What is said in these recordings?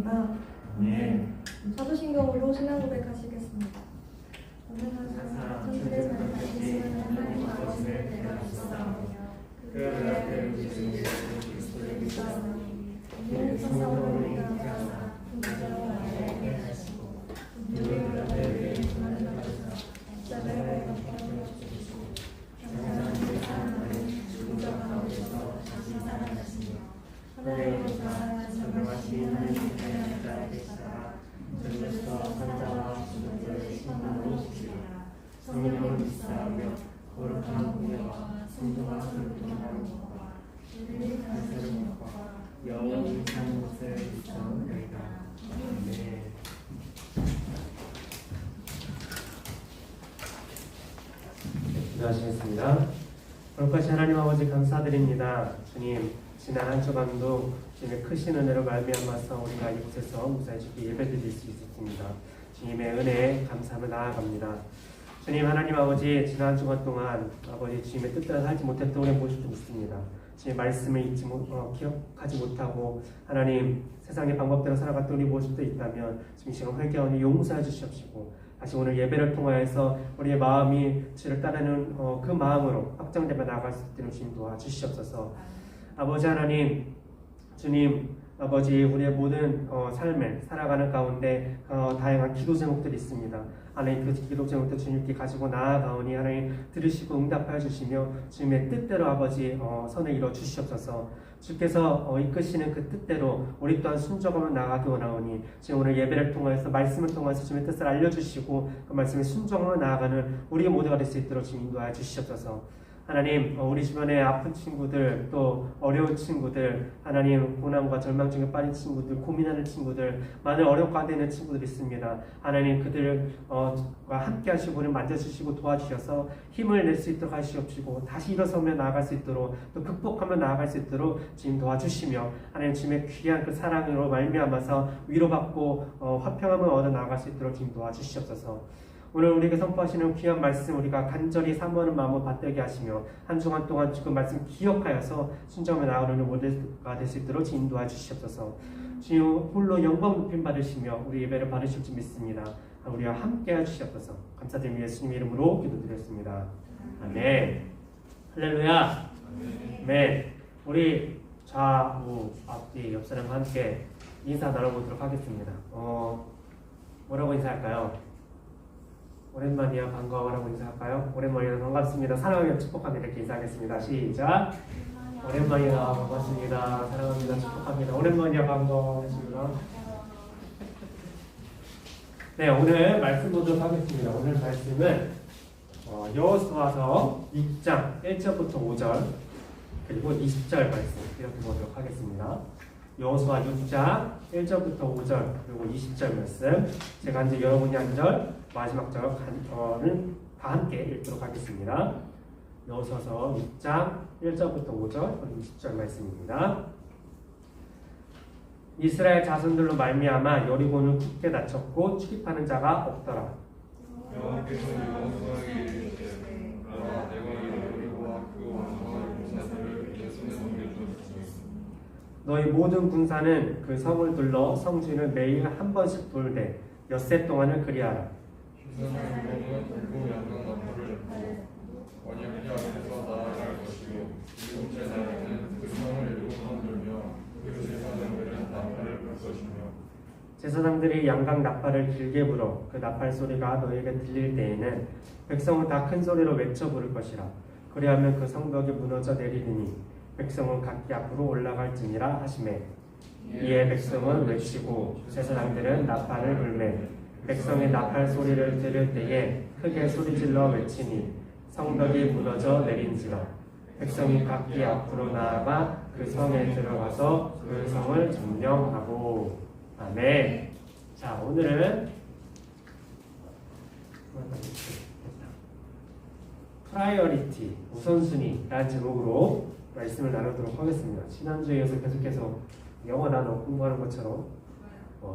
감사합니다. 네. 사도신경으로 신앙 고백하시겠습니다. 오늘은 천주의 삶을 다시는 하나님 아버지를 내가 믿사오며 그 아들 예수 그리스도를 믿사오니 이는 성령으로 인하여서 분자로 알게 하시고 우리의 아들에게 주만을 받으사 십자가에 못 박혀 죽으시고 장사한 그 사람을 죽은 자 가운데서 다시 살아나시며 하나님의 나라를 전능하신 하나님의 나라를 되시다가 전에서 산자와 죽은 자의 심판으로 오시리라. 성령을 믿사오며 거룩한 공예와 성도와 교통하는 것과 주님의 가르치는 것과 영원히 사는 것을 믿사오나이다. 아멘. 기도하시겠습니다. 거룩하신 하나님 아버지 감사드립니다. 주님, 지난 한 주간도 주님의 크신 은혜로 말미암아서 우리가 이곳에서 무사히 주께 예배드릴 수 있었습니다. 주님의 은혜에 감사함을 나아갑니다. 주님 하나님 아버지, 지난 한 주간 동안 아버지 주님의 뜻대로 살지 못했던 우리 모습도 있습니다. 주님의 말씀을 기억하지 못하고 하나님 세상의 방법대로 살아갔던 우리 모습도 있다면 지금 시간 회개하니 용서해 주시옵시고 다시 오늘 예배를 통하여서 우리의 마음이 주를 따르는 그 마음으로 확정되며 나아갈 수 있도록 주님 도와주시옵소서. 아버지 하나님, 주님 아버지, 우리의 모든 삶을 살아가는 가운데 다양한 기도 제목들이 있습니다. 하나님, 그 기도 제목들 주님께 가지고 나아가오니 하나님 들으시고 응답하여 주시며 주님의 뜻대로 아버지 선을 이루어 주시옵소서. 주께서 이끄시는 그 뜻대로 우리 또한 순종하며 나아가기 원하오니 지금 오늘 예배를 통해서 말씀을 통해서 주님의 뜻을 알려주시고 그 말씀에 순종하며 나아가는 우리 모두가 될 수 있도록 주님 인도하여 주시옵소서. 하나님, 우리 주변에 아픈 친구들, 또 어려운 친구들, 하나님 고난과 절망 중에 빠진 친구들, 고민하는 친구들, 많은 어렵게 되는 친구들이 있습니다. 하나님, 그들과 함께 하시고 우리를 만져주시고 도와주셔서 힘을 낼 수 있도록 하시옵시고 다시 일어서며 나아갈 수 있도록 또 극복하며 나아갈 수 있도록 주님 도와주시며 하나님 주님의 귀한 그 사랑으로 말미암아서 위로받고 화평함을 얻어 나아갈 수 있도록 주님 도와주시옵소서. 오늘 우리에게 선포하시는 귀한 말씀 우리가 간절히 사모하는 마음을 받들게 하시며 한 주간 동안 그 말씀 기억하여서 순종하며 나아가는 모델가 될 수 있도록 인도해 주시옵소서. 주님 홀로 영광 높임 받으시며 우리 예배를 받으실 줄 믿습니다. 우리와 함께 해주시옵소서. 감사드리며 예수님 이름으로 기도드렸습니다. 아멘. 할렐루야. 아멘. 우리 좌우 앞뒤 옆 사람과 함께 인사 나눠보도록 하겠습니다. 뭐라고 인사할까요? 오랜만이야 반가워라고 인사할까요? 오랜만이야 반갑습니다. 사랑하며 축복합니다. 이렇게 인사하겠습니다. 시작. 오랜만이야 반갑습니다. 사랑합니다. 축복합니다. 오랜만이야 반가워하십니다. 네, 오늘 말씀 보도록 하겠습니다. 오늘 말씀은 여호수아서 6장 1절부터 5절 그리고 20절 말씀 이렇게 보도록 하겠습니다. 여호수아 6장 1절부터 5절 그리고 20절 말씀 제가 이제 여러분이 한 절 마지막 절은 다 함께 읽도록 하겠습니다. 여호수아서 6장 1절부터 5절 그리고 20절 말씀입니다. 이스라엘 자손들로 말미암아 여리고는 굳게 닫혔고 출입하는 자가 없더라. 여호와께서 여호수아에게 이르시되 내가 여리고와 그 왕과 군사들을 내 손에 넘겨주었으니 너희 모든 군사는 그 성을 둘러 성주를 매일 한 번씩 돌되 엿새 동안을 그리하라. 주선을 먹은 붉은 양강 나무를 냈고 언약궤 앞에서 나아갈 것이요 일곱째 날에는 그 성을 7번 돌며 그 제사장들은 나팔을 불 것이며 제사장들이 양각 나팔을 길게 불어 그 나팔 소리가 너에게 들릴 때에는 백성은 다 큰 소리로 외쳐 부를 것이라. 그리하면 그 성벽이 무너져 내리리니 백성은 각기 앞으로 올라갈지니라 하시매 이에 백성은 외치고 제사장들은 나팔을 불매 백성의 나팔 소리를 들을 때에 크게 소리질러 외치니 성벽이 무너져 내린지라. 백성이 각기 앞으로 나아가 그 성에 들어가서 그 성을 점령하고. 아멘. 자, 오늘은 프라이어리티, 우선순위라는 제목으로 말씀을 나누도록 하겠습니다. 지난주에 이어서 계속해서 영어 단어 공부하는 것처럼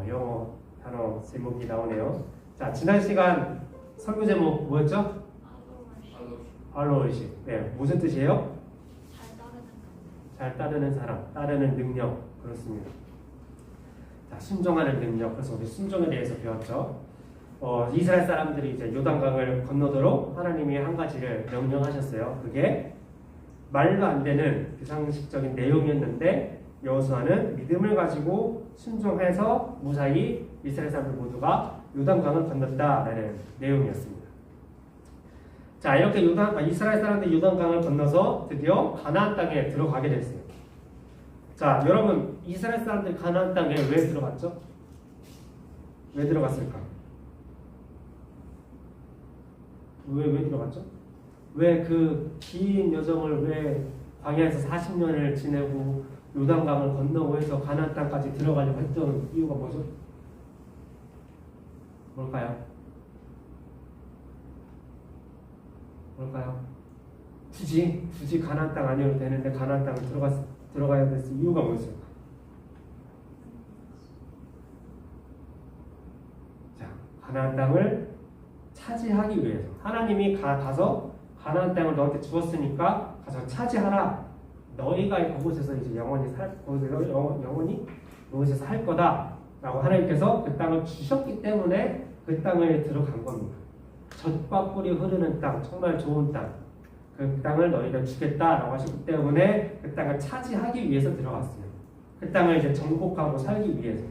영어 단어 제목이 나오네요. 자, 지난 시간 설교 제목 뭐였죠? 팔로워십. 네, 무슨 뜻이에요? 잘 따르는 사람, 따르는 능력. 그렇습니다. 자, 순종하는 능력. 그래서 우리 순종에 대해서 배웠죠. 이스라엘 사람들이 이제 요단강을 건너도록 하나님이 한 가지를 명령하셨어요. 그게 말도 안 되는 비상식적인 내용이었는데 여호수아는 믿음을 가지고 순종해서 무사히 이스라엘 사람들 모두가 요단강을 건넜다라는 내용이었습니다. 자, 이렇게 이스라엘 사람들이 요단강을 건너서 드디어 가나안 땅에 들어가게 됐어요. 자, 여러분, 이스라엘 사람들이 가나안 땅에 왜 들어갔죠? 왜 들어갔을까? 왜 들어갔죠? 왜 그 긴 여정을 왜 광야에서 40년을 지내고 요단강을 건너고 해서 가나안 땅까지 들어가려고 했던 이유가 뭐죠? 뭘까요? 굳이 가나안 땅 아니어도 되는데 가나안 땅을 들어가야 됐을 이유가 뭐였을까? 자, 가나안 땅을 차지하기 위해서 하나님이 가서 가나안 땅을 너한테 주었으니까 가서 차지하라. 너희가 그곳에서 이제 영원히 그곳에서 할 거다라고 하나님께서 그 땅을 주셨기 때문에 그 땅을 들어간 겁니다. 젖과 꿀이 흐르는 땅, 정말 좋은 땅. 그 땅을 너희가 주겠다라고 하셨기 때문에 그 땅을 차지하기 위해서 들어갔어요. 그 땅을 이제 정복하고 살기 위해서.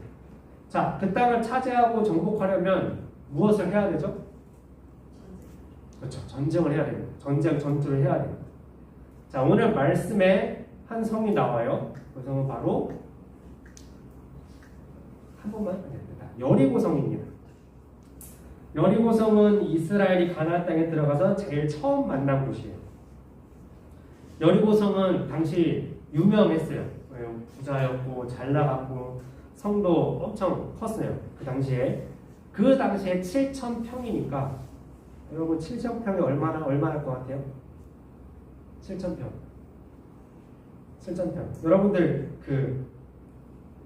자, 그 땅을 차지하고 정복하려면 무엇을 해야 되죠? 그렇죠. 전쟁을 해야 됩니다. 전투를 해야 됩니다. 자, 오늘 말씀에 한 성이 나와요. 그 성은 바로 한 번만 여리고 성입니다. 여리고 성은 이스라엘이 가나안 땅에 들어가서 제일 처음 만난 곳이에요. 여리고 성은 당시 유명했어요. 부자였고 잘 나갔고 성도 엄청 컸어요. 그 당시에 7,000평이니까 여러분 7,000평이 얼마나 할 것 같아요? 7,000평. 여러분들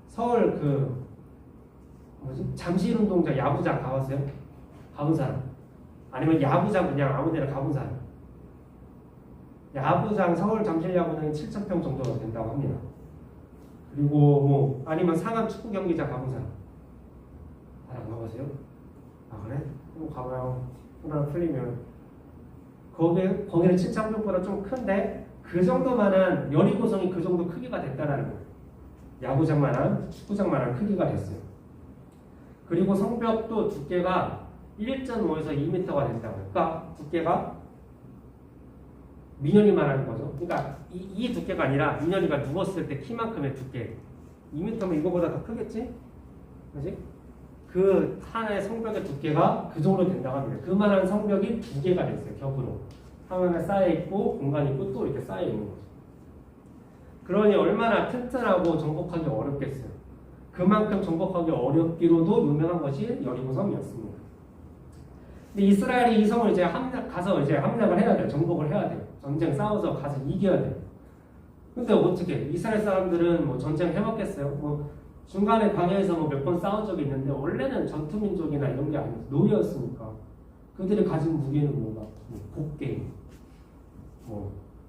서울 잠실운동장 야구장 가봤어요? 가본 사람? 아니면 야구장 그냥 아무데나 가본 사람? 야구장 서울 잠실 야구장이 7,000평 정도가 된다고 합니다. 그리고 아니면 상암 축구 경기장 가본 사람? 안 가보세요? 아 그래? 한번 가봐요. 하나 풀리면 거기는 7,000평보다 좀 큰데 그 정도만한 여리고성이 그 정도 크기가 됐다라는 거예요. 야구장만한 축구장만한 크기가 됐어요. 그리고 성벽도 두께가 1.5에서 2m가 된다고 해요. 그러니까 두께가 민현이 말하는 거죠. 그러니까 이 두께가 아니라 민현이가 누웠을 때 키만큼의 두께. 2m면 이거보다 더 크겠지? 그지? 그 하나의 성벽의 두께가 그 정도 된다고 합니다. 그만한 성벽이 2개가 됐어요. 겹으로. 하나에 쌓여있고 공간이 있고 또 이렇게 쌓여있는 거죠. 그러니 얼마나 튼튼하고 정복하기 어렵겠어요. 그만큼 정복하기 어렵기로도 유명한 것이 여리고성이었습니다. 근데 이스라엘이 이 성을 이제 함락을 해야 돼요. 정복을 해야 돼요. 전쟁 싸워서 가서 이겨야 돼요. 근데 어떻게? 이스라엘 사람들은 전쟁 해봤겠어요? 중간에 광야에서 몇 번 싸운 적이 있는데 원래는 전투민족이나 이런 게 아니고 노예였으니까 그들이 가진 무기는 곡괭이,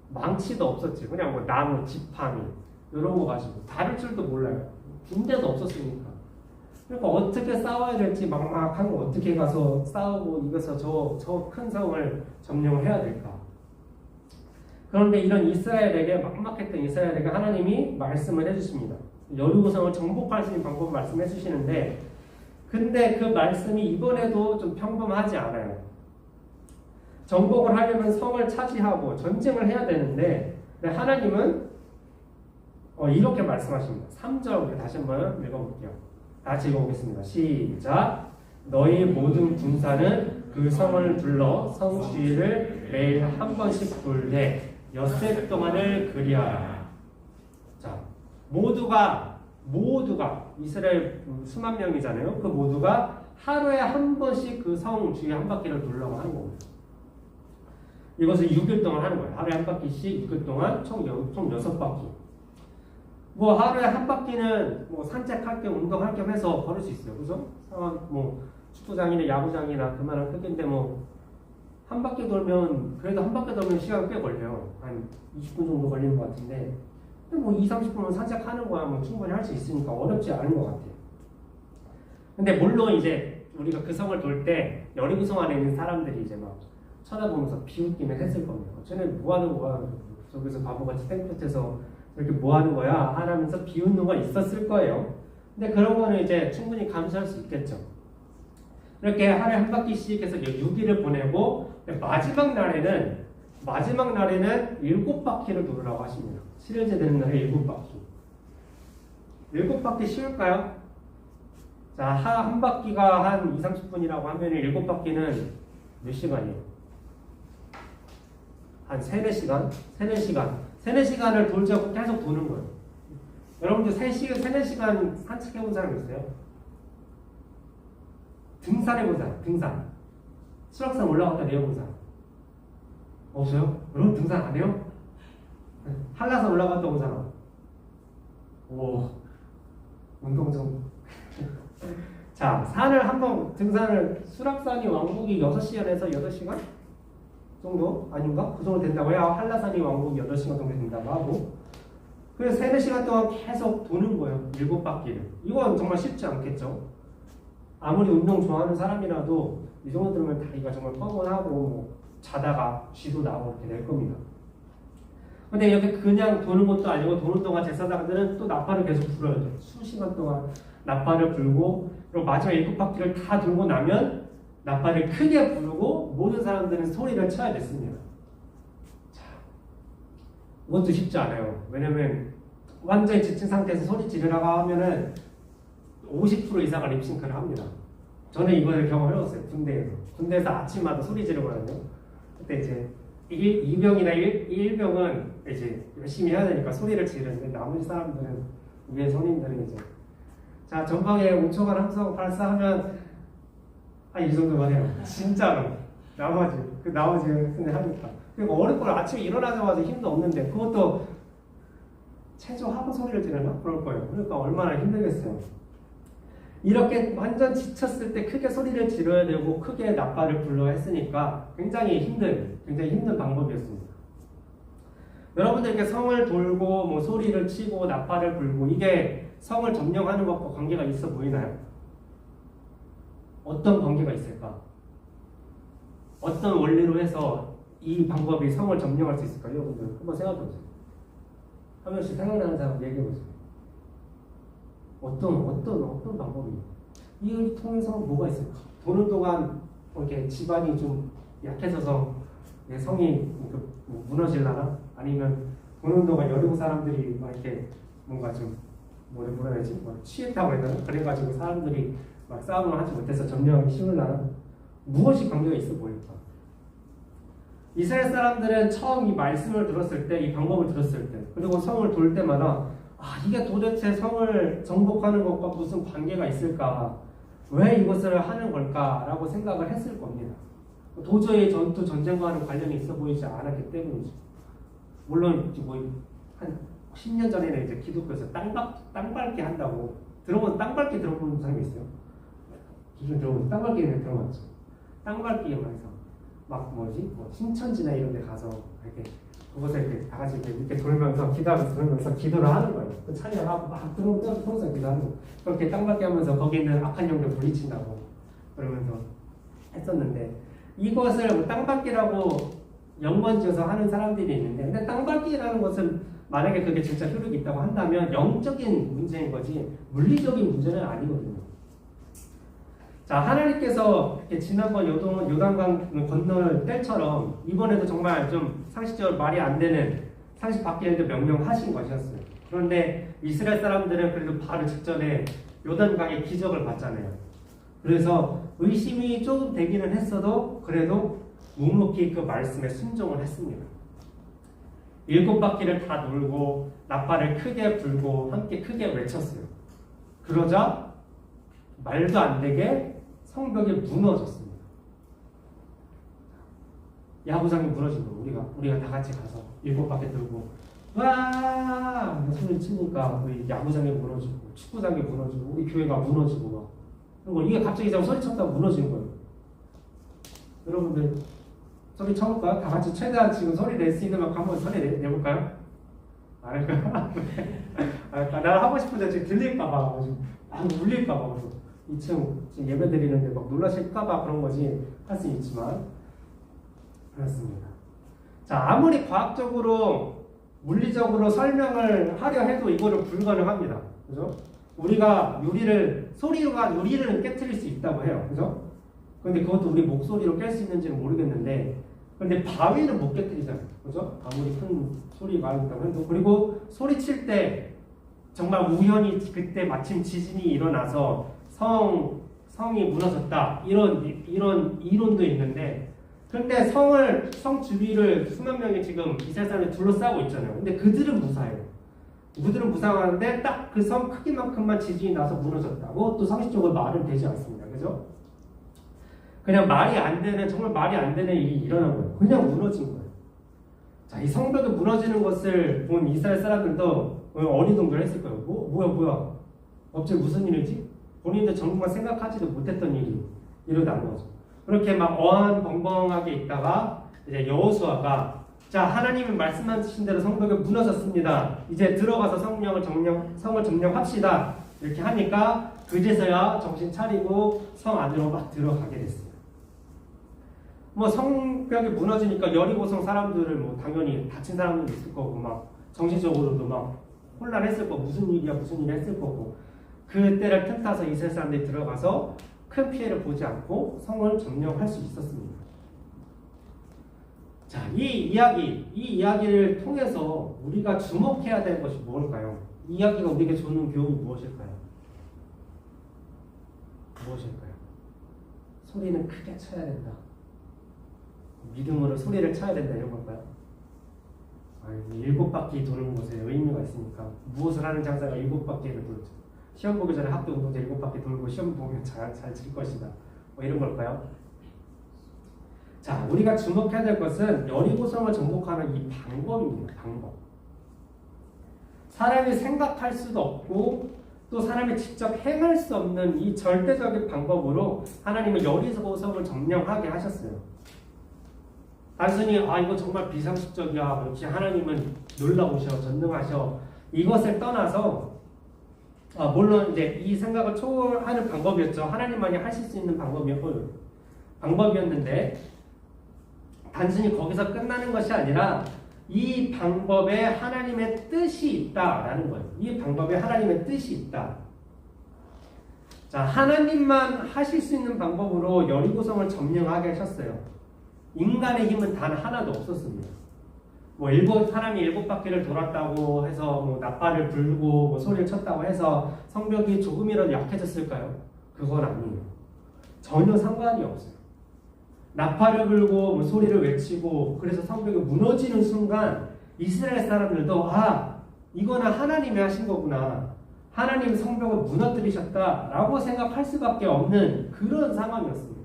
망치도 없었지. 그냥 나무, 지팡이 이런 거 가지고 다룰 줄도 몰라요. 군대도 없었으니까. 그러니까 어떻게 싸워야 될지 막막한 거 어떻게 가서 싸우고 이겨서 저 큰 성을 점령을 해야 될까? 그런데 이런 이스라엘에게 막막했던 이스라엘에게 하나님이 말씀을 해주십니다. 여리고성을 정복할 수 있는 방법을 말씀해 주시는데 근데 그 말씀이 이번에도 좀 평범하지 않아요. 정복을 하려면 성을 차지하고 전쟁을 해야 되는데 하나님은 이렇게 말씀하십니다. 3절 다시 한번 읽어볼게요. 같이 읽어보겠습니다. 시작. 너희 모든 군사는 그 성을 둘러 성 주위를 매일 한 번씩 돌되 엿새 동안을 그리하라. 자, 모두가 이스라엘 수만 명이잖아요. 그 모두가 하루에 한 번씩 그 성 주위에 한 바퀴를 돌려고 하는 겁니다. 이것을 6일 동안 하는 거예요. 하루에 한 바퀴씩 6일 동안 총 6바퀴. 하루에 한 바퀴는 산책할 겸 운동할 겸 해서 걸을 수 있어요. 그죠? 축구장이나 야구장이나 그만한 크기인데 한 바퀴 돌면 그래도 한 바퀴 돌면 시간 꽤 걸려요. 한 20분 정도 걸리는 것 같은데 2, 30분은 산책하는 거야 충분히 할 수 있으니까 어렵지 않은 것 같아요. 근데 물론 이제 우리가 그 성을 돌 때 여리고성 안에 있는 사람들이 이제 막 쳐다보면서 비웃기는 했을 겁니다. 쟤는 뭐 하는 거야? 저기서 바보같이 땡볕에서 이렇게 뭐 하는 거야? 하면서 비웃는 건 있었을 거예요. 근데 그런 거는 이제 충분히 감수할 수 있겠죠. 이렇게 하루에 한 바퀴씩 해서 6일을 보내고 마지막 날에는 7바퀴를 돌으라고 하십니다. 7일째 되는 날에 7바퀴. 7바퀴 쉬울까요? 자, 한 바퀴가 한 2, 30분이라고 하면 7바퀴는 몇 시간이에요? 한 3, 4시간? 3, 4시간. 3, 4시간을 돌자고 계속 도는 거예요. 여러분들 3, 4시간 산책해본 사람 있어요? 등산해본 사람, 등산. 수락산 올라갔다 내려본 사람. 없어요? 여러분 등산 안 해요? 한라산 올라갔다 온 사람. 오, 운동 좀. 자, 산을 한번 등산을 수락산이 왕복이 6시간에서 8시간 정도 아닌가? 그 정도 된다고 해야 한라산이 왕복이 8시간 정도 된다고 하고, 그래서 3, 4시간 동안 계속 도는 거예요. 7바퀴를. 이건 정말 쉽지 않겠죠? 아무리 운동 좋아하는 사람이라도 이 정도 들으면 다리가 정말 뻐근하고 뭐 자다가 쥐도 나오고 이렇게 될 겁니다. 근데 이렇게 그냥 도는 것도 아니고 도는 동안 제사장들은 또 나팔을 계속 불어야 돼요. 수시간 동안 나팔을 불고, 그리고 마지막 7바퀴를 다 돌고 나면 나팔을 크게 부르고 모든 사람들은 소리를 쳐야 됐습니다. 자, 이것도 쉽지 않아요. 왜냐면 완전히 지친 상태에서 소리 지르라고 하면은 50% 이상을 립싱크를 합니다. 저는 이번에 경험을 해봤어요. 군대에서 아침마다 소리 지르거든요. 그때 이제 2병이나 1병은 이제 열심히 해야 되니까 소리를 지르는데, 나머지 사람들은, 위에 선임들은 이제 자, 전방에 5초간 함성 발사하면 한 이 정도만 해요. 진짜로. 나머지 근데 하니까. 그리고 어렵고 아침에 일어나자마자 힘도 없는데 그것도 체조하고 소리를 지르나? 그럴 거예요. 그러니까 얼마나 힘들겠어요. 이렇게 완전 지쳤을 때 크게 소리를 지르야 되고 크게 나팔을 불러야 했으니까 굉장히 힘든 방법이었습니다. 여러분들 이렇게 성을 돌고 뭐 소리를 치고 나팔을 불고 이게 성을 점령하는 것과 관계가 있어 보이나요? 어떤 관계가 있을까? 어떤 원리로 해서 이 방법이 성을 점령할 수 있을까요? 여러분들 한번 생각해 보세요. 한 명씩 생각나는 사람 얘기해 보세요. 어떤 방법이에요? 이걸 통해서 뭐가 있을까? 도는 동안 이렇게 집안이 좀 약해져서 내 성이 무너질라나? 아니면 도는 동안 여리고 사람들이 막 이렇게 뭔가 좀 뭐라 해야지? 취했다고 해야 되나? 그래가지고 사람들이 막 싸움을 하지 못해서 점령하기 쉬울라나? 무엇이 관계가 있어 보일까? 이스라엘 사람들은 처음 이 말씀을 들었을 때, 이 방법을 들었을 때, 그리고 성을 돌 때마다 이게 도대체 성을 정복하는 것과 무슨 관계가 있을까? 왜 이것을 하는 걸까? 라고 생각을 했을 겁니다. 도저히 전쟁과는 관련이 있어 보이지 않았기 때문이죠. 물론 한 10년 전에는 이제 기독교에서 땅밟기 한다고 땅밟기 들어본 사람이 있어요? 기존 들어본 땅밟기는 들어봤죠. 땅밟기에 말해서 신천지나 이런 데 가서 이렇게 그곳에 이렇게 다 같이 이렇게 돌면서 기도를 하는 거예요. 그 찬양하고 막 들어오면서 기도하는 거. 그렇게 땅밟기 하면서 거기 있는 악한 영들 물리친다고 그러면서 했었는데, 이것을 땅밟기라고 연관지어서 하는 사람들이 있는데, 근데 땅밟기라는 것은 만약에 그게 진짜 효력이 있다고 한다면 영적인 문제인 거지 물리적인 문제는 아니거든요. 자, 하나님께서 지난번 요단강 건널 때처럼 이번에도 정말 좀 상식적으로 말이 안 되는 상식 밖의 명령하신 것이었어요. 그런데 이스라엘 사람들은 그래도 바로 직전에 요단강의 기적을 봤잖아요. 그래서 의심이 조금 되기는 했어도 그래도 묵묵히 그 말씀에 순종을 했습니다. 7바퀴를 다 돌고 나팔을 크게 불고 함께 크게 외쳤어요. 그러자 말도 안 되게 성벽이 무너졌습니다. 야구장이 무너진 거예요. 우리가 다 같이 가서 7바퀴 들고 와 소리 치니까 우리 야구장이 무너지고 축구장이 무너지고 우리 교회가 무너지고 막 그리고 이게 갑자기 소리 쳤다가 무너진 거예요. 여러분들 소리 쳐볼까요? 다 같이 최대한 지금 소리 낼 수 있는 만큼 한번 소리 내볼까요? 안 할까요? 나 하고 싶은데 지금 들릴까봐 울릴까봐 2층 지금 예배 드리는데 막 놀라실까봐 그런 거지 할 수 있지만 그렇습니다. 자, 아무리 과학적으로 물리적으로 설명을 하려 해도 이거는 불가능합니다. 그죠? 우리가 소리가 유리를 깨트릴 수 있다고 해요. 그죠? 근데 그것도 우리 목소리로 깰 수 있는지는 모르겠는데, 근데 바위는 못 깨트리잖아요. 그죠? 아무리 큰 소리가 있다고 해도. 그리고 소리칠 때 정말 우연히 그때 마침 지진이 일어나서 성이 무너졌다. 이런 이론도 있는데, 근데 성 주위를 수만 명이 지금 이스라엘 사람이 둘러싸고 있잖아요. 근데 그들은 무사해요. 그들은 무사하는데 딱 그 성 크기만큼만 지진이 나서 무너졌다고 또 상식적으로 말은 되지 않습니다. 그죠? 그냥 정말 말이 안 되는 일이 일어난 거예요. 그냥 무너진 거예요. 자, 이 성벽이 무너지는 것을 본 이스라엘 사람들도 어리둥절했을 거예요. 뭐야? 갑자기 무슨 일이지? 본인도 정말 생각하지도 못했던 일이 일어난 거죠. 그렇게 막 어안벙벙하게 있다가 이제 여호수아가 자, 하나님이 말씀하신 대로 성벽이 무너졌습니다. 이제 들어가서 성을 점령합시다. 이렇게 하니까 그제서야 정신 차리고 성 안으로 막 들어가게 됐어요. 뭐 성벽이 무너지니까 여리고성 사람들을 뭐 당연히 다친 사람들도 있을 거고 막 정신적으로도 막 혼란했을 거고 무슨 일이야 했을 거고 그때를 틈타서 이스라엘 사람들이 들어가서 큰 피해를 보지 않고 성을 점령할 수 있었습니다. 자, 이 이야기를 통해서 우리가 주목해야 될 것이 무엇일까요? 이 이야기가 우리에게 주는 교훈이 무엇일까요? 소리는 크게 쳐야 된다. 믿음으로 소리를 쳐야 된다 이런 걸까요? 7바퀴 도는 곳에 의미가 있으니까 무엇을 하는 장사가 7바퀴를 돌죠. 시험 보기 전에 학교 운동장 7바퀴 돌고 시험 보면 잘 칠 것이다. 뭐 이런 걸까요? 자, 우리가 주목해야 될 것은 여리고성을 정복하는 이 방법입니다. 방법. 사람이 생각할 수도 없고 또 사람이 직접 행할 수 없는 이 절대적인 방법으로 하나님은 여리고성을 점령하게 하셨어요. 단순히 이거 정말 비상식적이야. 역시 하나님은 놀라우셔, 전능하셔. 이것을 떠나서 물론 이제 이 생각을 초월하는 방법이었죠. 하나님만이 하실 수 있는 방법이었는데 단순히 거기서 끝나는 것이 아니라 이 방법에 하나님의 뜻이 있다라는 거예요. 이 방법에 하나님의 뜻이 있다. 자, 하나님만 하실 수 있는 방법으로 여리고성을 점령하게 하셨어요. 인간의 힘은 단 하나도 없었습니다. 사람이 7바퀴를 돌았다고 해서 나팔을 불고 소리를 쳤다고 해서 성벽이 조금이라도 약해졌을까요? 그건 아니에요. 전혀 상관이 없어요. 나팔을 불고 소리를 외치고 그래서 성벽이 무너지는 순간 이스라엘 사람들도 이거는 하나님이 하신 거구나. 하나님 성벽을 무너뜨리셨다라고 생각할 수밖에 없는 그런 상황이었습니다.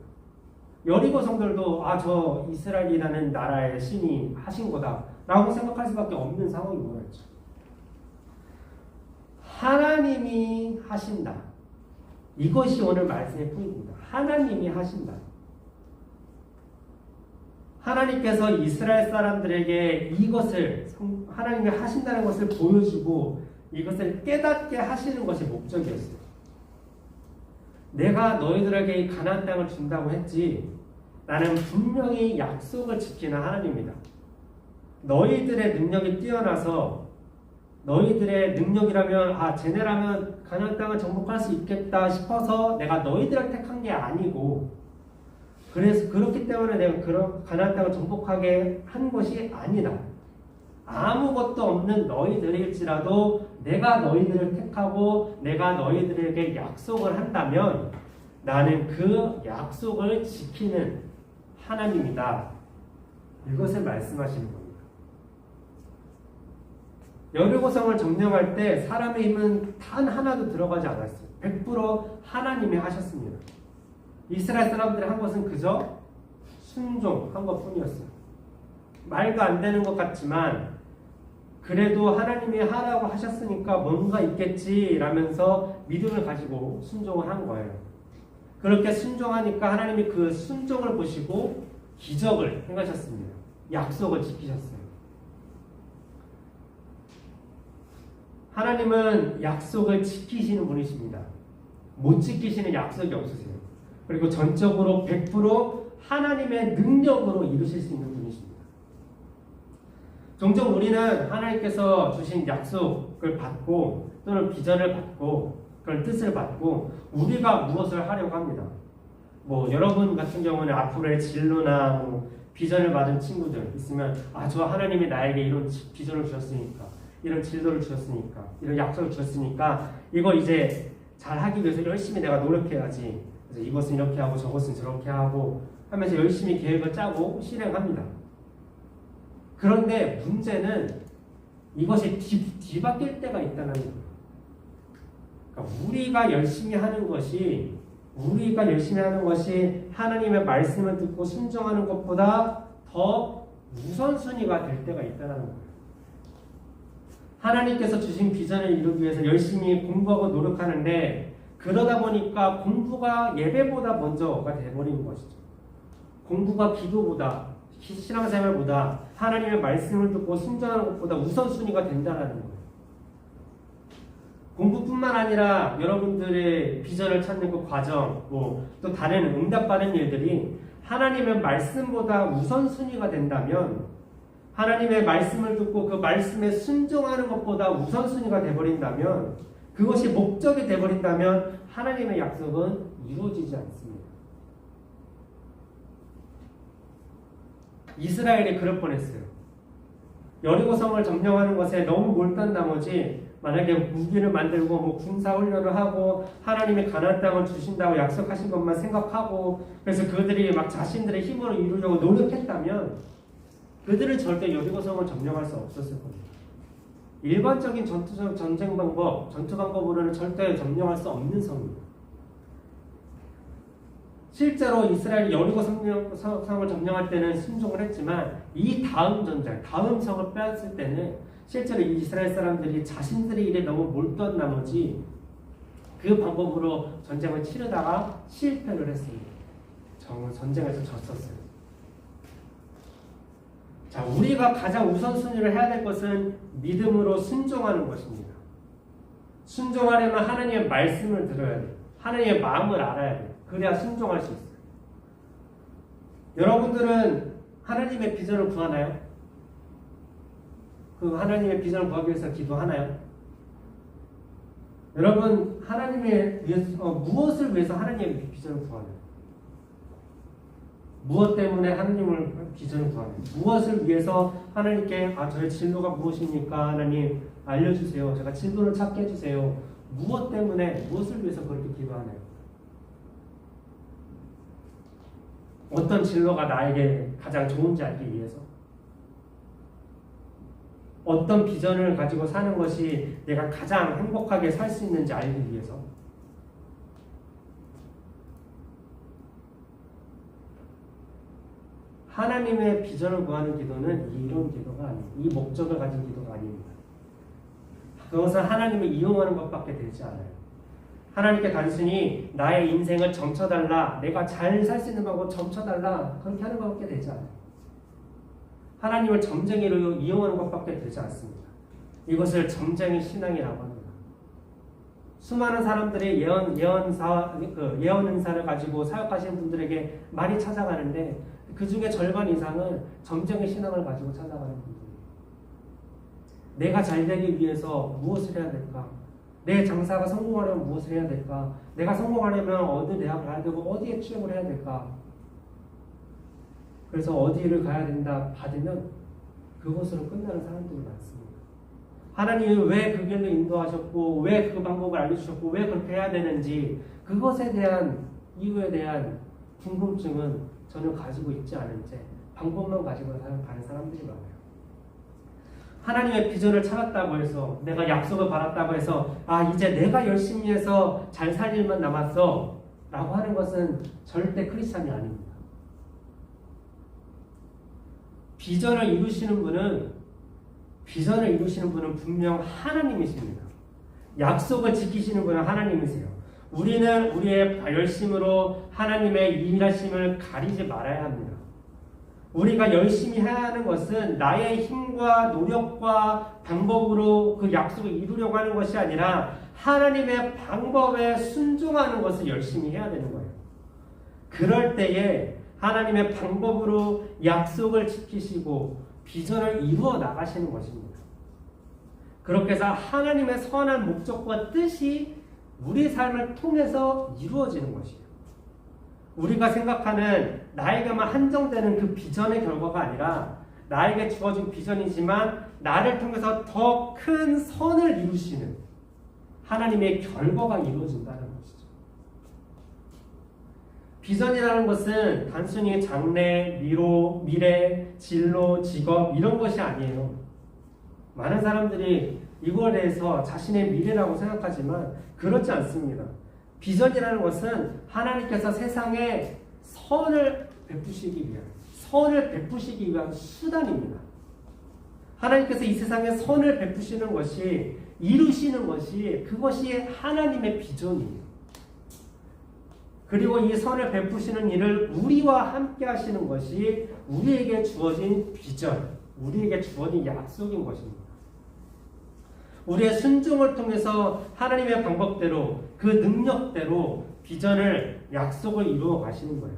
여리고 성들도 저 이스라엘이라는 나라의 신이 하신 거다라고 생각할 수밖에 없는 상황인 거였죠. 하나님이 하신다. 이것이 오늘 말씀의 포인트입니다. 하나님이 하신다. 하나님께서 이스라엘 사람들에게 이것을 하나님이 하신다는 것을 보여주고 이것을 깨닫게 하시는 것이 목적이었어요. 내가 너희들에게 이 가나안 땅을 준다고 했지 나는 분명히 약속을 지키는 하나님이다. 너희들의 능력이 뛰어나서 너희들의 능력이라면 쟤네라면 가나안 땅을 정복할 수 있겠다 싶어서 내가 너희들을 택한 게 아니고 그래서 그렇기 때문에 내가 그런 가나안 땅을 정복하게 한 것이 아니다. 아무것도 없는 너희들일지라도 내가 너희들을 택하고 내가 너희들에게 약속을 한다면 나는 그 약속을 지키는 하나님이다. 이것을 말씀하시는 겁니다. 여리고성을 점령할 때 사람의 힘은 단 하나도 들어가지 않았어요. 100% 하나님이 하셨습니다. 이스라엘 사람들이 한 것은 그저 순종한 것뿐이었어요. 말도 안 되는 것 같지만 그래도 하나님이 하라고 하셨으니까 뭔가 있겠지라면서 믿음을 가지고 순종을 한 거예요. 그렇게 순종하니까 하나님이 그 순종을 보시고 기적을 행하셨습니다. 약속을 지키셨어요. 하나님은 약속을 지키시는 분이십니다. 못 지키시는 약속이 없으세요. 그리고 전적으로 100% 하나님의 능력으로 이루실 수 있는 분이십니다. 종종 우리는 하나님께서 주신 약속을 받고 또는 비전을 받고 그런 뜻을 받고 우리가 무엇을 하려고 합니다. 뭐 여러분 같은 경우는 앞으로의 진로나 뭐 비전을 받은 친구들 있으면 저 하나님이 나에게 이런 비전을 주셨으니까 이런 진로를 주셨으니까 이런 약속을 주셨으니까 이거 이제 잘하기 위해서 열심히 내가 노력해야지. 그래서 이것은 이렇게 하고 저것은 저렇게 하고 하면서 열심히 계획을 짜고 실행합니다. 그런데 문제는 이것이 뒤바뀔 때가 있다는 거예요. 그러니까 우리가 열심히 하는 것이 하나님의 말씀을 듣고 순종하는 것보다 더 우선순위가 될 때가 있다는 거예요. 하나님께서 주신 비전을 이루기 위해서 열심히 공부하고 노력하는데 그러다 보니까 공부가 예배보다 먼저가 돼버리는 것이죠. 공부가 기도보다 신앙생활보다 하나님의 말씀을 듣고 순종하는 것보다 우선순위가 된다는 거예요. 공부뿐만 아니라 여러분들의 비전을 찾는 그 과정, 또 다른 응답받는 일들이 하나님의 말씀보다 우선순위가 된다면 하나님의 말씀을 듣고 그 말씀에 순종하는 것보다 우선순위가 돼버린다면 그것이 목적이 돼버린다면 하나님의 약속은 이루어지지 않습니다. 이스라엘이 그럴 뻔했어요. 여리고성을 점령하는 것에 너무 몰두한 나머지 만약에 무기를 만들고 군사훈련을 하고 하나님이 가나안 땅을 주신다고 약속하신 것만 생각하고 그래서 그들이 막 자신들의 힘으로 이루려고 노력했다면 그들은 절대 여리고성을 점령할 수 없었을 겁니다. 일반적인 전투 방법으로는 절대 점령할 수 없는 성입니다. 실제로 이스라엘이 여리고 성을 점령할 때는 순종을 했지만 이 다음 성을 빼앗을 때는 실제로 이스라엘 사람들이 자신들의 일에 너무 몰두한 나머지 그 방법으로 전쟁을 치르다가 실패를 했습니다. 전쟁에서 졌었어요. 자, 우리가 가장 우선순위를 해야 될 것은 믿음으로 순종하는 것입니다. 순종하려면 하나님의 말씀을 들어야 돼요. 하나님의 마음을 알아야 돼요. 그래야 순종할 수 있어요. 여러분들은 하나님의 비전을 구하나요? 그 하나님의 비전을 구하기 위해서 기도하나요? 여러분 무엇을 위해서 하나님의 비전을 구하나요? 무엇 때문에 하나님을 비전을 구하나요? 무엇을 위해서 하나님께 저의 진로가 무엇입니까? 하나님 알려주세요. 제가 진로를 찾게 해주세요. 무엇 때문에 무엇을 위해서 그렇게 기도하나요? 어떤 진로가 나에게 가장 좋은지 알기 위해서? 어떤 비전을 가지고 사는 것이 내가 가장 행복하게 살 수 있는지 알기 위해서? 하나님의 비전을 구하는 기도는 이런 기도가 아닙니다. 이 목적을 가진 기도가 아닙니다. 그것은 하나님을 이용하는 것밖에 되지 않아요. 하나님께 단순히 나의 인생을 점쳐달라, 내가 잘 살 수 있는 방법 점쳐달라, 그렇게 하는 것밖에 되지 않아요. 하나님을 점쟁이로 이용하는 것밖에 되지 않습니다. 이것을 점쟁이 신앙이라고 합니다. 수많은 사람들이 예언 은사를 가지고 사역하시는 분들에게 많이 찾아가는데 그 중에 절반 이상은 점쟁이 신앙을 가지고 찾아가는 분들이에요. 내가 잘 되기 위해서 무엇을 해야 될까? 내 장사가 성공하려면 무엇을 해야 될까? 내가 성공하려면 어디 대학 가야 되고 어디에 취업을 해야 될까? 그래서 어디를 가야 된다 받으면 그것으로 끝나는 사람들이 많습니다. 하나님이 왜 그 길로 인도하셨고 왜 그 방법을 알려주셨고 왜 그렇게 해야 되는지 그것에 대한 이유에 대한 궁금증은 전혀 가지고 있지 않은 채 방법만 가지고 가는 사람들이 많아요. 하나님의 비전을 찾았다고 해서 내가 약속을 받았다고 해서 이제 내가 열심히 해서 잘 살 일만 남았어 라고 하는 것은 절대 크리스찬이 아닙니다. 비전을 이루시는 분은 분명 하나님이십니다. 약속을 지키시는 분은 하나님이세요. 우리는 우리의 열심으로 하나님의 일하심을 가리지 말아야 합니다. 우리가 열심히 해야 하는 것은 나의 힘과 노력과 방법으로 그 약속을 이루려고 하는 것이 아니라 하나님의 방법에 순종하는 것을 열심히 해야 되는 거예요. 그럴 때에 하나님의 방법으로 약속을 지키시고 비전을 이루어 나가시는 것입니다. 그렇게 해서 하나님의 선한 목적과 뜻이 우리 삶을 통해서 이루어지는 것이에요. 우리가 생각하는 나에게만 한정되는 그 비전의 결과가 아니라 나에게 주어진 비전이지만 나를 통해서 더 큰 선을 이루시는 하나님의 결과가 이루어진다는 것이죠. 비전이라는 것은 단순히 장래, 미래, 진로, 직업 이런 것이 아니에요. 많은 사람들이 이거에 대해서 자신의 미래라고 생각하지만 그렇지 않습니다. 비전이라는 것은 하나님께서 세상에 선을 베푸시기 위한 수단입니다. 하나님께서 이 세상에 선을 베푸시는 것이, 이루시는 것이, 그것이 하나님의 비전이에요. 그리고 이 선을 베푸시는 일을 우리와 함께 하시는 것이 우리에게 주어진 비전, 우리에게 주어진 약속인 것입니다. 우리의 순종을 통해서 하나님의 방법대로, 그 능력대로 비전을, 약속을 이루어 가시는 거예요.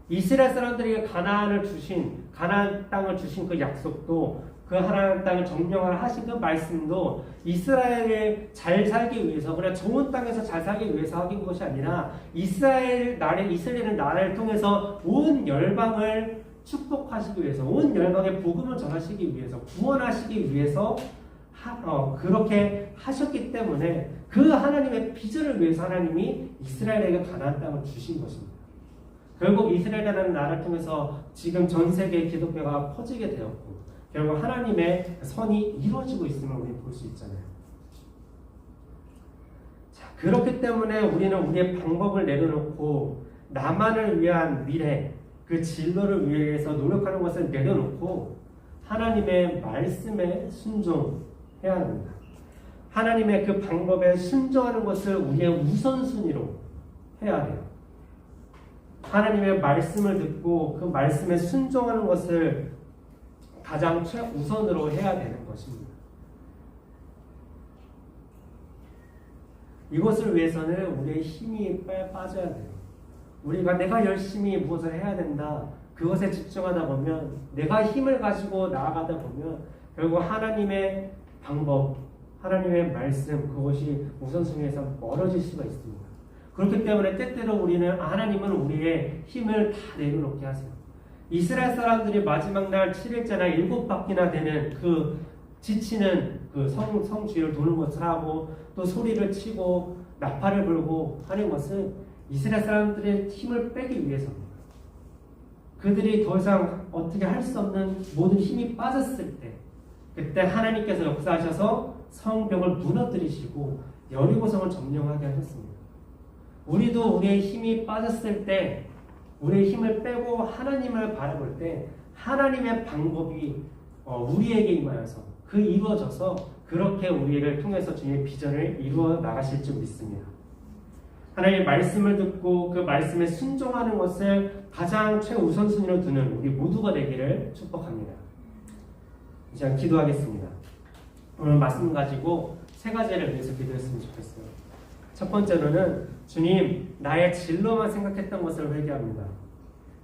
이스라엘 사람들에게 가나안 땅을 주신 그 약속도, 그 하나님 땅을 점령하신 그 말씀도 이스라엘을 잘 살기 위해서, 그냥 좋은 땅에서 잘 살기 위해서 하긴 것이 아니라 이스라엘 나라를 통해서 온 열방을 축복하시기 위해서, 온 열방의 복음을 전하시기 위해서, 구원하시기 위해서 그렇게 하셨기 때문에 그 하나님의 비전을 위해서 하나님이 이스라엘에게 가나안 땅을 주신 것입니다. 결국 이스라엘이라는 나라를 통해서 지금 전 세계의 기독교가 퍼지게 되었고 결국 하나님의 선이 이루어지고 있음을 우리는 볼 수 있잖아요. 자, 그렇기 때문에 우리는 우리의 방법을 내려놓고 나만을 위한 미래, 그 진로를 위해서 노력하는 것을 내려놓고 하나님의 말씀에 순종해야 합니다. 하나님의 그 방법에 순종하는 것을 우리의 우선순위로 해야 돼요. 하나님의 말씀을 듣고 그 말씀에 순종하는 것을 가장 최우선으로 해야 되는 것입니다. 이것을 위해서는 우리의 힘이 빠져야 돼요. 내가 열심히 무엇을 해야 된다. 그것에 집중하다 보면, 내가 힘을 가지고 나아가다 보면 결국 하나님의 방법, 하나님의 말씀, 그것이 우선순위에서 멀어질 수가 있습니다. 그렇기 때문에 때때로 하나님은 우리의 힘을 다 내려놓게 하세요. 이스라엘 사람들이 마지막 날 7일째나 7바퀴나 되는 그 지치는 그 성 주위를 도는 것을 하고 또 소리를 치고 나팔을 불고 하는 것은 이스라엘 사람들의 힘을 빼기 위해서입니다. 그들이 더 이상 어떻게 할 수 없는 모든 힘이 빠졌을 때, 그때 하나님께서 역사하셔서 성벽을 무너뜨리시고 여리고성을 점령하게 하셨습니다. 우리도 우리의 힘이 빠졌을 때, 우리의 힘을 빼고 하나님을 바라볼 때 하나님의 방법이 우리에게 임하여서 이루어져서 그렇게 우리를 통해서 주님의 비전을 이루어 나가실 줄 믿습니다. 하나님의 말씀을 듣고 그 말씀에 순종하는 것을 가장 최우선순위로 두는 우리 모두가 되기를 축복합니다. 이제 기도하겠습니다. 오늘 말씀 가지고 세 가지를 위해서 기도했으면 좋겠어요. 첫 번째로는 주님, 나의 진로만 생각했던 것을 회개합니다.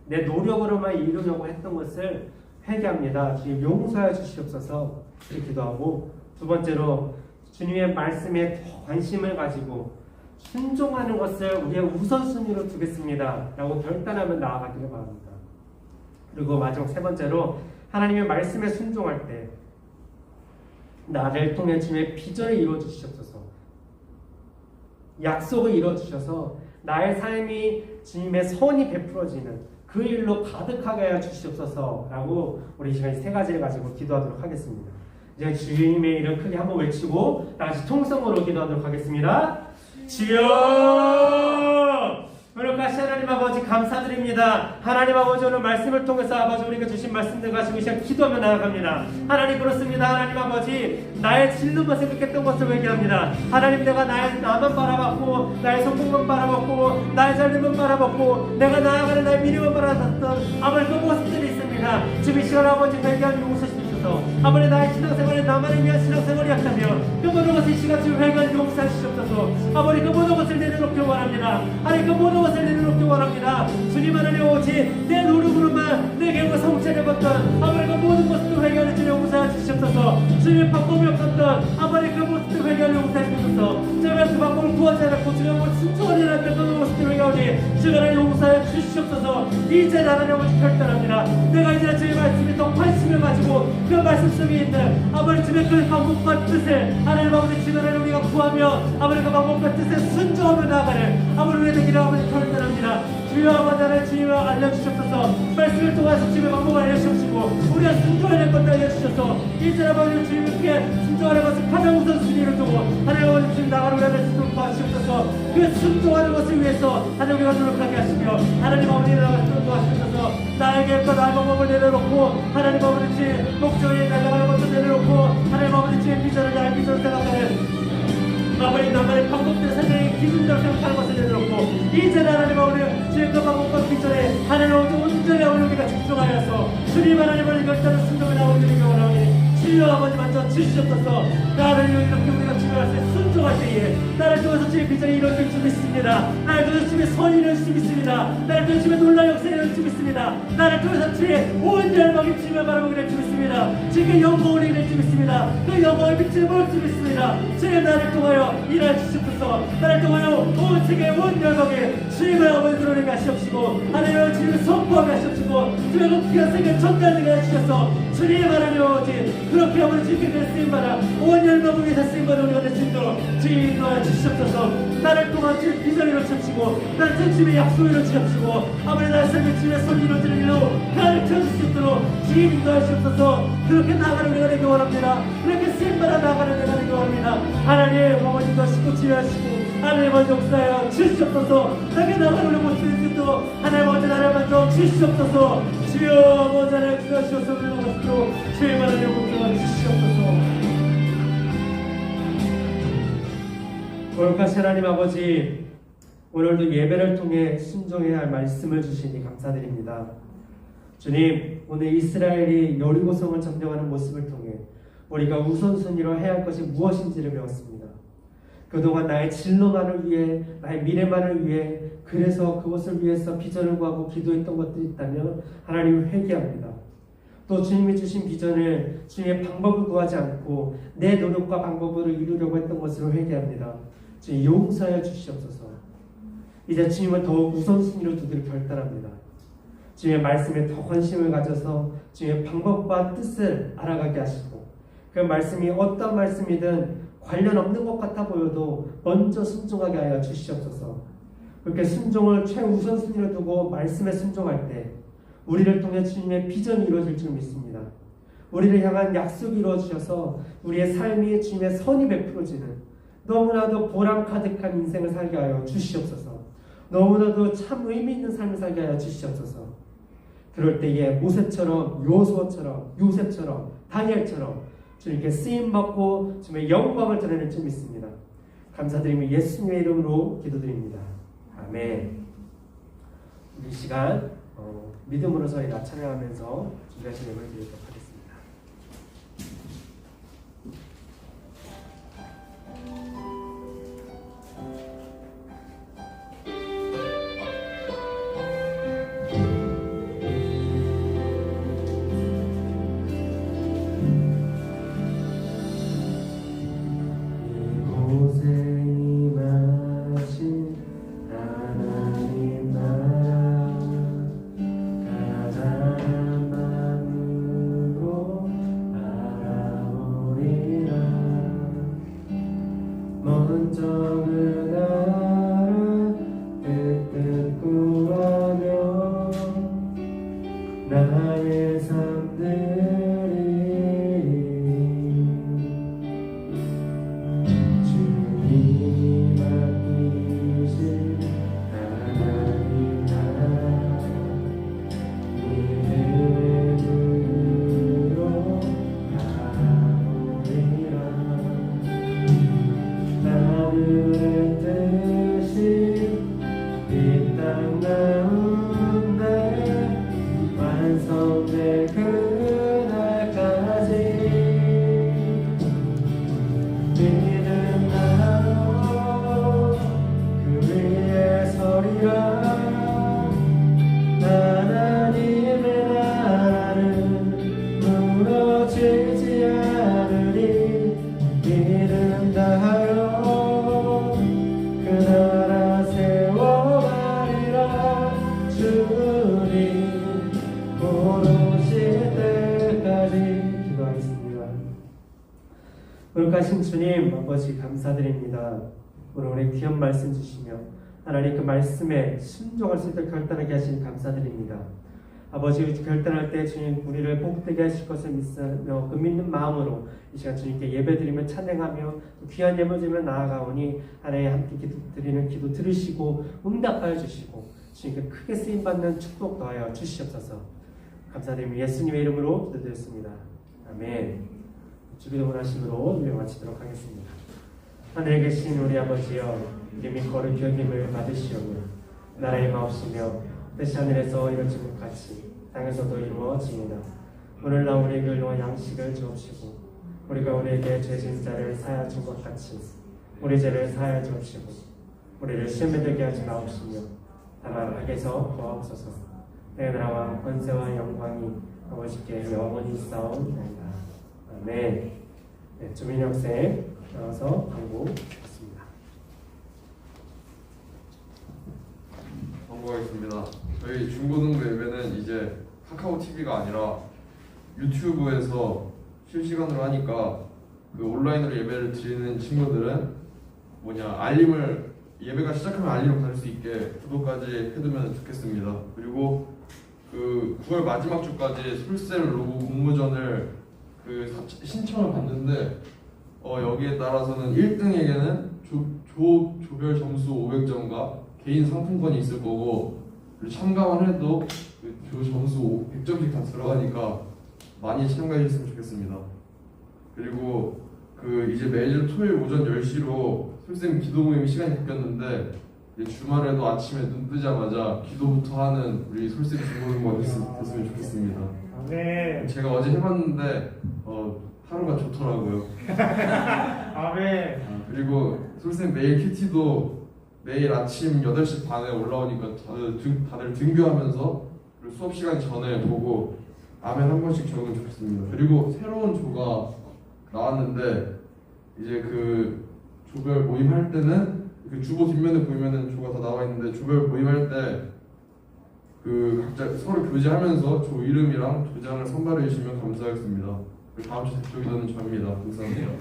내 노력으로만 이루려고 했던 것을 회개합니다. 주님 용서해 주시옵소서 이렇게 기도하고, 두 번째로 주님의 말씀에 더 관심을 가지고 순종하는 것을 우리의 우선순위로 두겠습니다 라고 결단하며 나아가기를 바랍니다. 그리고 마지막 세 번째로 하나님의 말씀에 순종할 때 나를 통해 주님의 비전을 이루어 주시옵소서, 약속을 이루어 주셔서 나의 삶이 주님의 선이 베풀어지는 그 일로 가득하게 하여 주시옵소서 라고 우리 이 시간에 세 가지를 가지고 기도하도록 하겠습니다. 이제 주님의 이름 크게 한번 외치고 다시 통성으로 기도하도록 하겠습니다. 주여! 거룩하신 하나님 아버지 감사드립니다. 하나님 아버지 오늘 말씀을 통해서 아버지 우리가 주신 말씀들 가지고 이 시간 기도하며 나아갑니다. 하나님 그렇습니다. 하나님 아버지 나의 진로만 생각했던 것을 회개합니다. 하나님 내가 나만 바라봤고 나의 성공만 바라봤고 나의 잘됨만 바라봤고 내가 나아가는 나의 미래만 바라봤던 아버지 그 모습들이 있습니다. 지금 이 시간 아버지 회개하며 용서하시옵소서. 아버지 나의 신앙생활에 나만을 위한 신앙생활이 약하며 그 모든 것을 이 시간 지금 회개하며 용서하시옵소서. 내려놓기 원합니다. 하나님 그 모든 것을 내려놓기 원합니다. 주님 하나님 오직 내 노력으로만 내 계획을 성취해봤던 아버지 그 모든 것들을 회개하는 주님 용서해 주시옵소서. 주님의 방법이 없었던 아버지 그 모습들을 회개하는 용서해 주셔서 제가 그 방법을 구하지 않았고 주님 오늘 순종하지 않았던 그 모습들을 회개하니 주님 하나님 용서해 주시옵소서. 이제 하나님 아버지 결단합니다. 내가 이제 주의 말씀에 더 관심을 가지고 그 말씀 속에 있는 아버지 주님의 그 방법과 뜻을 하나님 아버지 주님 하나님 우리가 구하며 아버지 그 방법과 뜻에 순종하며 나아가는 아버지 우리의 되기를 아버지 결단합니다. 주여 아버지 하나님 주님을 알려주셨소서. 말씀을 통해서 주님의 방법을 알려주시고 우리가 순종해야 될 것도 알려주셔서 이제 아버지 주님께 순종하는 것을 가장 우선순위로 두고 하나님 아버지 주님 나가는 우리가 될 수 있도록 도와주셔서 그 순종하는 것을 위해서 하나님 우리가 노력하게 하시며 하나님 아버지 나가는 것을 도와주셔서 나의 계획과 나의 방법을 내려놓고 하나님 아버지 주의 목적에 나아가는 것을 내려놓고 하나님 아버지 주의 비전을 나의 비전을 생각하는 아버지 나만의 방법들 사정의 기준대로 생각하는 것을 내려놓고 이제 하나님 아버지 주의 그 방법과 비전에 하나님 아버지 온전히 우리가 집중하여서 주님 하나님을 결단을 순종해 나오는 우리가 원하오니 주여 아버지 만져 주시옵소서. 나를 이렇게 우리가 주님할 때 순종할 때에 나를 통해서 주의 비전이 이루어질 줄 믿습니다. 나를 통해서 주의 선이 이루어질 줄 믿습니다. 나를 통해서 주의 놀라운 역사가 이루어질 줄 믿습니다. 나를 통해서 주의 온 열망이 주님을 바라보게 될 줄 믿습니다. 주의 영광을 이길 줄 믿습니다. 그 영광의 빛을 볼 줄 믿습니다. 주의 나를 통하여 일할 주시옵소서. 나를 통하여 온 세계의 온 열망에 주님을 아버지 드러내게 하시옵시고 하나님의 주님을 선포하게 하시옵시고 주의 그 귀한 세계에 전달되게 하시옵소서. 주님 하나님 아버지 그렇게 아버지 주님께 쓰임받아 온 열망을 위해서 쓰임받아 우리가 될 수 있도록 주님 인도하여 주시옵소서. 나를 통한 주의 비전을 이루어주시고 나를 통한 주님의 약속을 이루어주시고 아버지 나의 삶의 주님의 손이 이루어지는 일로 가르쳐 주시도록 주님 인도하여 주시옵소서. 그렇게 나아가는 우리가 되기 원합니다. 그렇게 쓰임받아 나아가는 우리가 되기 원합니다. 하나님 아버지 인도하시고 지휘하시고 하나님 아버지 역사하여 주시옵소서. 그렇게 나아가는 우리 모습을 수 있도록 하나님 아버지 나를 만져 주시옵소서. 주여 아버지 하나님 주시옵소서. 우리 모습으로 주의 만하여 복종하여 주시옵소서. 거룩하신 하나님 아버지 오늘도 예배를 통해 순종해야 할 말씀을 주시니 감사드립니다. 주님 오늘 이스라엘이 여리고성을 점령하는 모습을 통해 우리가 우선순위로 해야 할 것이 무엇인지를 배웠습니다. 그동안 나의 진로만을 위해 나의 미래만을 위해 그래서 그것을 위해서 비전을 구하고 기도했던 것들이 있다면 하나님을 회개합니다. 또 주님이 주신 비전을 주님의 방법을 구하지 않고 내 노력과 방법으로 이루려고 했던 것으로 회개합니다. 주님 용서하여 주시옵소서. 이제 주님을 더욱 우선순위로 두기를 결단합니다. 주님의 말씀에 더 관심을 가져서 주님의 방법과 뜻을 알아가게 하시고 그 말씀이 어떤 말씀이든 관련 없는 것 같아 보여도 먼저 순종하게 하여 주시옵소서. 그렇게 순종을 최우선순위로 두고 말씀에 순종할 때 우리를 통해 주님의 비전이 이루어질 줄 믿습니다. 우리를 향한 약속이 이루어지셔서 우리의 삶이 주님의 선이 베풀어지는 너무나도 보람 가득한 인생을 살게 하여 주시옵소서. 너무나도 참 의미 있는 삶을 살게 하여 주시옵소서. 그럴 때에 모세처럼 요수아처럼 요셉처럼 다니엘처럼 주님께 쓰임받고 주님의 영광을 드러낼 줄 믿습니다. 감사드리며 예수님의 이름으로 기도드립니다. 아멘. 이 시간 믿음으로 저희가 찬양하면서 준비하신 예배를 드리도록 하겠습니다. 나의 삶들이 주님 맡기신 하나님이라 믿음의 눈으로 바라보리라. 하늘의 뜻이 이 땅 가운데 완성될 그날까지 믿음으로 그 거룩하신 주님 아버지 감사드립니다. 오늘 우리 귀한 말씀 주시며 하나님 그 말씀에 순종할 수 있도록 결단하게 하시니 감사드립니다. 아버지 결단할 때 주님 우리를 복되게 하실 것을 믿으며 그 믿는 마음으로 이 시간 주님께 예배드리며 찬양하며 또 귀한 예물 드리며 나아가오니 하나님 함께 드리는 기도 들으시고 응답하여 주시고 주님께 크게 쓰임받는 축복 더하여 주시옵소서. 감사드리며 예수님의 이름으로 기도드렸습니다. 아멘. 주기도문 하심으로 우리 마치도록 하겠습니다. 하늘에 계신 우리 아버지여 이름이 거룩히 여김을 받으시오며 나라의 마옵시며 뜻이 하늘에서 이루어진 것 같이 땅에서도 이루어집니다. 오늘날 우리에게 일용할 양식을 주옵시고 우리가 우리에게 죄진 자를 사하여 준 것 같이 우리 죄를 사하여 주옵시고 우리를 시험에 들게 하지 마옵시며 다만 악에서 구하옵소서. 내 나라와 권세와 영광이 아버지께 영원히 있사옵나이다. 아멘. 네, 주민 학생 나와서 광고하겠습니다. 광고하겠습니다. 저희 중고등부 예배는 이제 카카오 TV가 아니라 유튜브에서 실시간으로 하니까 그 온라인으로 예배를 드리는 친구들은 알림을 예배가 시작하면 알림을 받을 수 있게 구독까지 해두면 좋겠습니다. 그리고 그 9월 마지막 주까지 솔쌤 로고 공모전을 신청을 받는데 여기에 따라서는 1등에게는 조별 점수 500점과 개인 상품권이 있을 거고 그리고 참가만 해도 그 점수 100점씩 다 들어가니까 많이 참가해 주셨으면 좋겠습니다. 그리고 이제 매일 토요일 오전 10시로 솔쌤 기도 모임 시간이 바뀌었는데 주말에도 아침에 눈 뜨자마자 기도부터 하는 우리 솔쌤 중고등부가 됐으면 좋겠습니다. 아멘. 제가 어제 해봤는데 하루가 좋더라고요. 아멘. 그리고 솔쌤 매일 큐티도 매일 아침 8시 반에 올라오니까 다들 등교하면서 그리고 수업 시간 전에 보고 아멘 한 번씩 적으면 좋겠습니다. 그리고 새로운 조가 나왔는데 이제 그 조별 모임할 때는 그 주보 뒷면에 보면은 조가 다 나와 있는데 조별 모임할 때 각자 서로 교제하면서 조 이름이랑 도장을 선발해 주시면 감사하겠습니다. 다음 주 대표 기도는 저입니다. 감사합니다.